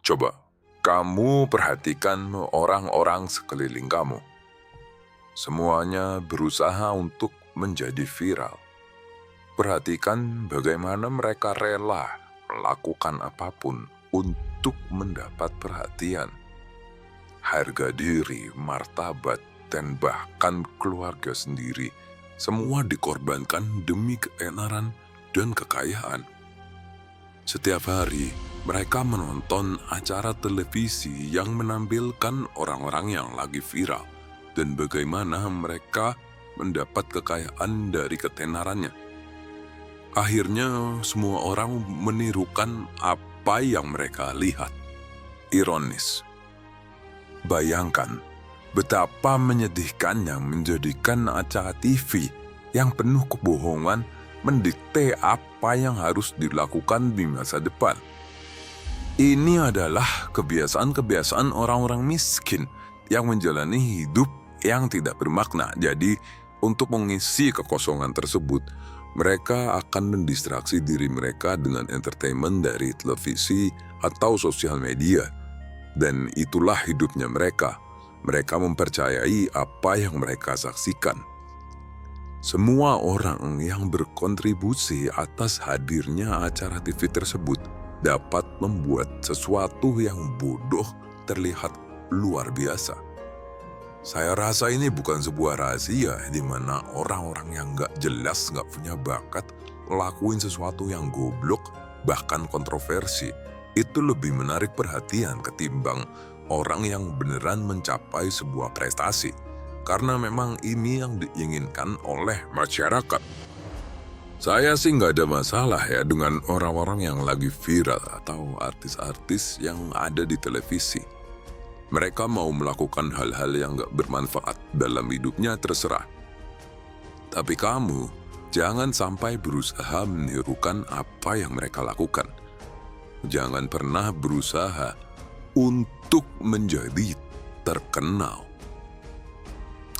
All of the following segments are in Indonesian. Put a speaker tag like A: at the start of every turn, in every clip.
A: Coba kamu perhatikan orang-orang sekeliling kamu. Semuanya berusaha untuk menjadi viral. Perhatikan bagaimana mereka rela melakukan apapun untuk mendapat perhatian. Harga diri, martabat, dan bahkan keluarga sendiri semua dikorbankan demi ketenaran dan kekayaan. Setiap hari, mereka menonton acara televisi yang menampilkan orang-orang yang lagi viral dan bagaimana mereka mendapat kekayaan dari ketenarannya. Akhirnya, semua orang menirukan apa yang mereka lihat. Ironis. Bayangkan betapa menyedihkannya menjadikan acara TV yang penuh kebohongan mendikte apa yang harus dilakukan di masa depan. Ini adalah kebiasaan-kebiasaan orang-orang miskin yang menjalani hidup yang tidak bermakna. Jadi, untuk mengisi kekosongan tersebut, mereka akan mendistraksi diri mereka dengan entertainment dari televisi atau sosial media. Dan itulah hidupnya mereka. Mereka mempercayai apa yang mereka saksikan. Semua orang yang berkontribusi atas hadirnya acara TV tersebut dapat membuat sesuatu yang bodoh terlihat luar biasa. Saya rasa ini bukan sebuah rahasia di mana orang-orang yang gak jelas, gak punya bakat, lakuin sesuatu yang goblok, bahkan kontroversi. Itu lebih menarik perhatian ketimbang orang yang beneran mencapai sebuah prestasi. Karena memang ini yang diinginkan oleh masyarakat. Saya sih nggak ada masalah ya dengan orang-orang yang lagi viral atau artis-artis yang ada di televisi. Mereka mau melakukan hal-hal yang nggak bermanfaat dalam hidupnya terserah. Tapi kamu jangan sampai berusaha menirukan apa yang mereka lakukan. Jangan pernah berusaha untuk menjadi terkenal.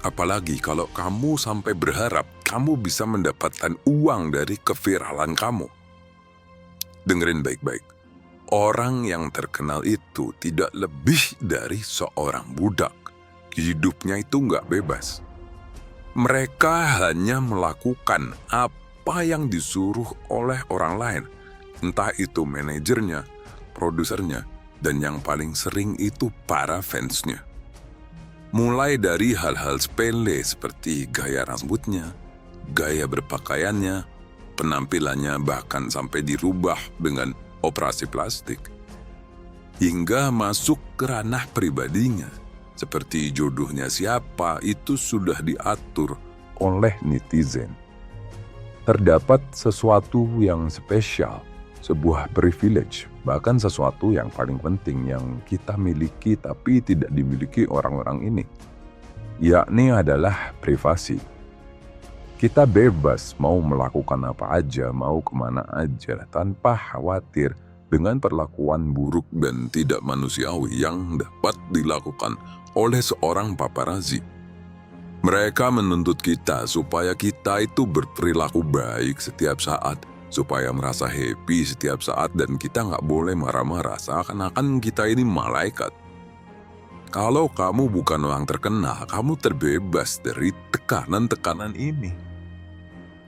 A: Apalagi kalau kamu sampai berharap kamu bisa mendapatkan uang dari keviralan kamu. Dengerin baik-baik. Orang yang terkenal itu tidak lebih dari seorang budak. Hidupnya itu nggak bebas. Mereka hanya melakukan apa yang disuruh oleh orang lain. Entah itu manajernya, produsernya, dan yang paling sering itu para fansnya. Mulai dari hal-hal sepele seperti gaya rambutnya, gaya berpakaiannya, penampilannya bahkan sampai dirubah dengan operasi plastik. Hingga masuk ke ranah pribadinya, seperti jodohnya siapa itu sudah diatur oleh netizen. Terdapat sesuatu yang spesial, sebuah privilege, bahkan sesuatu yang paling penting yang kita miliki tapi tidak dimiliki orang-orang ini, yakni adalah privasi. Kita bebas mau melakukan apa aja, mau kemana aja, tanpa khawatir dengan perlakuan buruk dan tidak manusiawi yang dapat dilakukan oleh seorang paparazzi. Mereka menuntut kita supaya kita itu berperilaku baik setiap saat, supaya merasa happy setiap saat, dan kita nggak boleh marah-marah seakan-akan kita ini malaikat. Kalau kamu bukan orang terkenal, kamu terbebas dari tekanan-tekanan ini.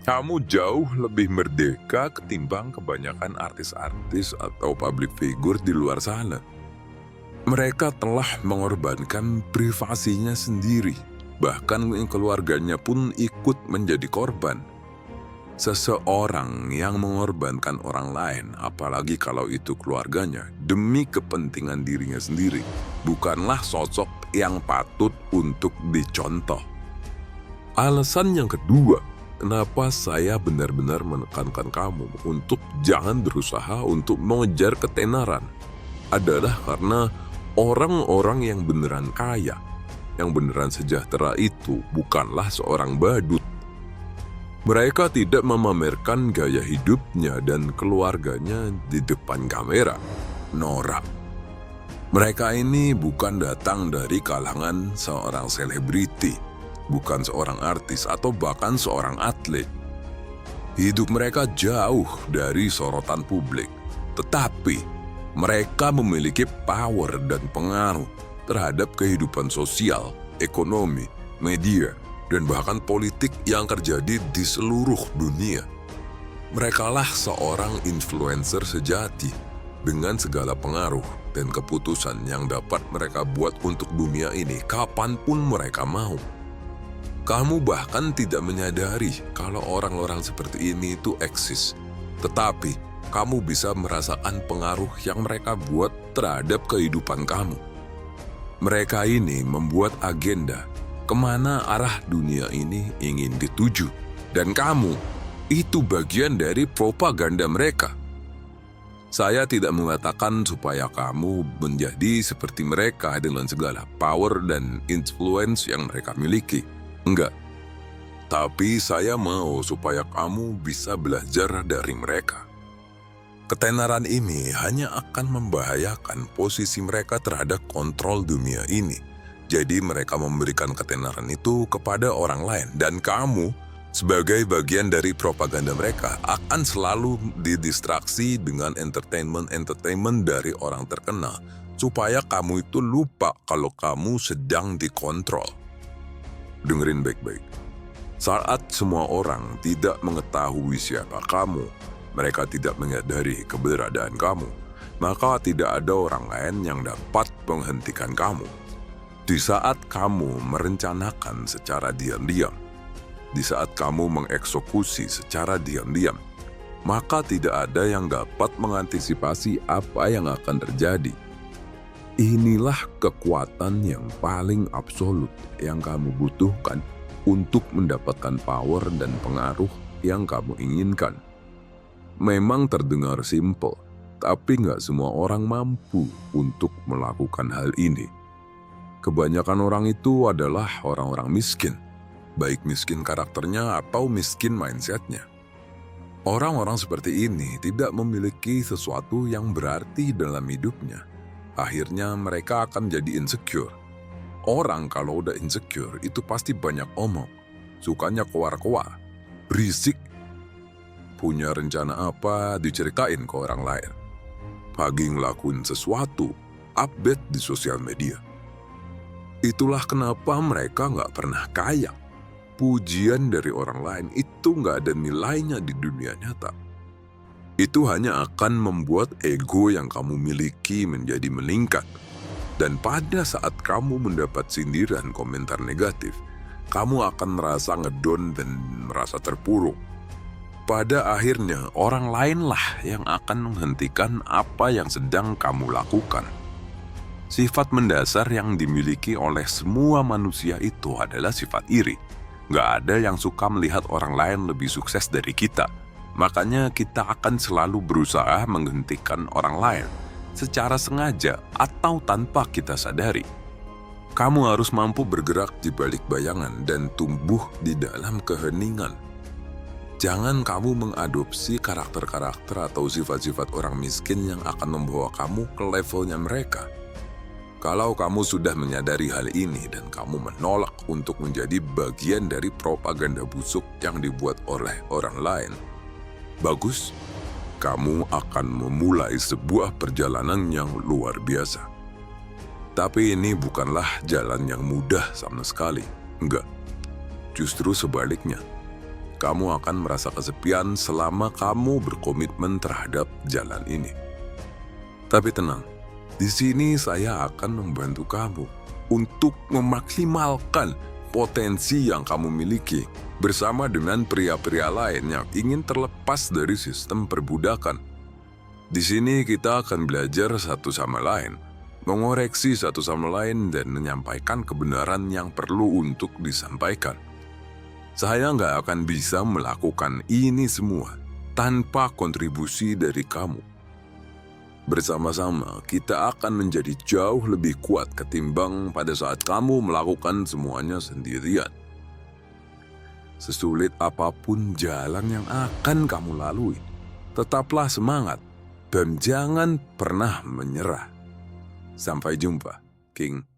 A: Kamu jauh lebih merdeka ketimbang kebanyakan artis-artis atau public figure di luar sana. Mereka telah mengorbankan privasinya sendiri, bahkan keluarganya pun ikut menjadi korban. Seseorang yang mengorbankan orang lain, apalagi kalau itu keluarganya, demi kepentingan dirinya sendiri, bukanlah sosok yang patut untuk dicontoh. Alasan yang kedua, kenapa saya benar-benar menekankan kamu untuk jangan berusaha untuk mengejar ketenaran, adalah karena orang-orang yang beneran kaya, yang beneran sejahtera itu bukanlah seorang badut. Mereka tidak memamerkan gaya hidupnya dan keluarganya di depan kamera. Norak. Mereka ini bukan datang dari kalangan seorang selebriti, bukan seorang artis atau bahkan seorang atlet. Hidup mereka jauh dari sorotan publik, tetapi Mereka memiliki power dan pengaruh terhadap kehidupan sosial, ekonomi, media, dan bahkan politik yang terjadi di seluruh dunia. Merekalah seorang influencer sejati dengan segala pengaruh dan keputusan yang dapat mereka buat untuk dunia ini kapanpun mereka mau. Kamu bahkan tidak menyadari kalau orang-orang seperti ini itu eksis. Tetapi, kamu bisa merasakan pengaruh yang mereka buat terhadap kehidupan kamu. Mereka ini membuat agenda kemana arah dunia ini ingin dituju. Dan kamu, itu bagian dari propaganda mereka. Saya tidak mengatakan supaya kamu menjadi seperti mereka dengan segala power dan influence yang mereka miliki. Enggak. Tapi saya mau supaya kamu bisa belajar dari mereka. Ketenaran ini hanya akan membahayakan posisi mereka terhadap kontrol dunia ini. Jadi mereka memberikan ketenaran itu kepada orang lain. Dan kamu, sebagai bagian dari propaganda mereka, akan selalu didistraksi dengan entertainment dari orang terkenal. Supaya kamu itu lupa kalau kamu sedang dikontrol. Dengerin baik-baik. Saat semua orang tidak mengetahui siapa kamu, mereka tidak menyadari keberadaan kamu, maka tidak ada orang lain yang dapat menghentikan kamu. Di saat kamu merencanakan secara diam-diam, di saat kamu mengeksekusi secara diam-diam, maka tidak ada yang dapat mengantisipasi apa yang akan terjadi. Inilah kekuatan yang paling absolut yang kamu butuhkan untuk mendapatkan power dan pengaruh yang kamu inginkan. Memang terdengar simpel, tapi nggak semua orang mampu untuk melakukan hal ini. Kebanyakan orang itu adalah orang-orang miskin, baik miskin karakternya atau miskin mindsetnya. Orang-orang seperti ini tidak memiliki sesuatu yang berarti dalam hidupnya. Akhirnya mereka akan jadi insecure. Orang kalau udah insecure itu pasti banyak omong, sukanya keluar-keluar, berisik, punya rencana apa diceritain ke orang lain. Pagi ngelakuin sesuatu, update di sosial media. Itulah kenapa mereka nggak pernah kaya. Pujian dari orang lain itu nggak ada nilainya di dunia nyata. Itu hanya akan membuat ego yang kamu miliki menjadi meningkat. Dan pada saat kamu mendapat sindiran komentar negatif, kamu akan merasa ngedon dan merasa terpuruk. Pada akhirnya, orang lainlah yang akan menghentikan apa yang sedang kamu lakukan. Sifat mendasar yang dimiliki oleh semua manusia itu adalah sifat iri. Nggak ada yang suka melihat orang lain lebih sukses dari kita. Makanya kita akan selalu berusaha menghentikan orang lain secara sengaja atau tanpa kita sadari. Kamu harus mampu bergerak di balik bayangan dan tumbuh di dalam keheningan. Jangan kamu mengadopsi karakter-karakter atau sifat-sifat orang miskin yang akan membawa kamu ke levelnya mereka. Kalau kamu sudah menyadari hal ini dan kamu menolak untuk menjadi bagian dari propaganda busuk yang dibuat oleh orang lain, bagus, kamu akan memulai sebuah perjalanan yang luar biasa. Tapi ini bukanlah jalan yang mudah sama sekali. Enggak, justru sebaliknya. Kamu akan merasa kesepian selama kamu berkomitmen terhadap jalan ini. Tapi tenang, di sini saya akan membantu kamu untuk memaksimalkan potensi yang kamu miliki bersama dengan pria-pria lain yang ingin terlepas dari sistem perbudakan. Di sini kita akan belajar satu sama lain, mengoreksi satu sama lain dan menyampaikan kebenaran yang perlu untuk disampaikan. Saya nggak akan bisa melakukan ini semua tanpa kontribusi dari kamu. Bersama-sama, kita akan menjadi jauh lebih kuat ketimbang pada saat kamu melakukan semuanya sendirian. Sesulit apapun jalan yang akan kamu lalui, tetaplah semangat dan jangan pernah menyerah. Sampai jumpa, King.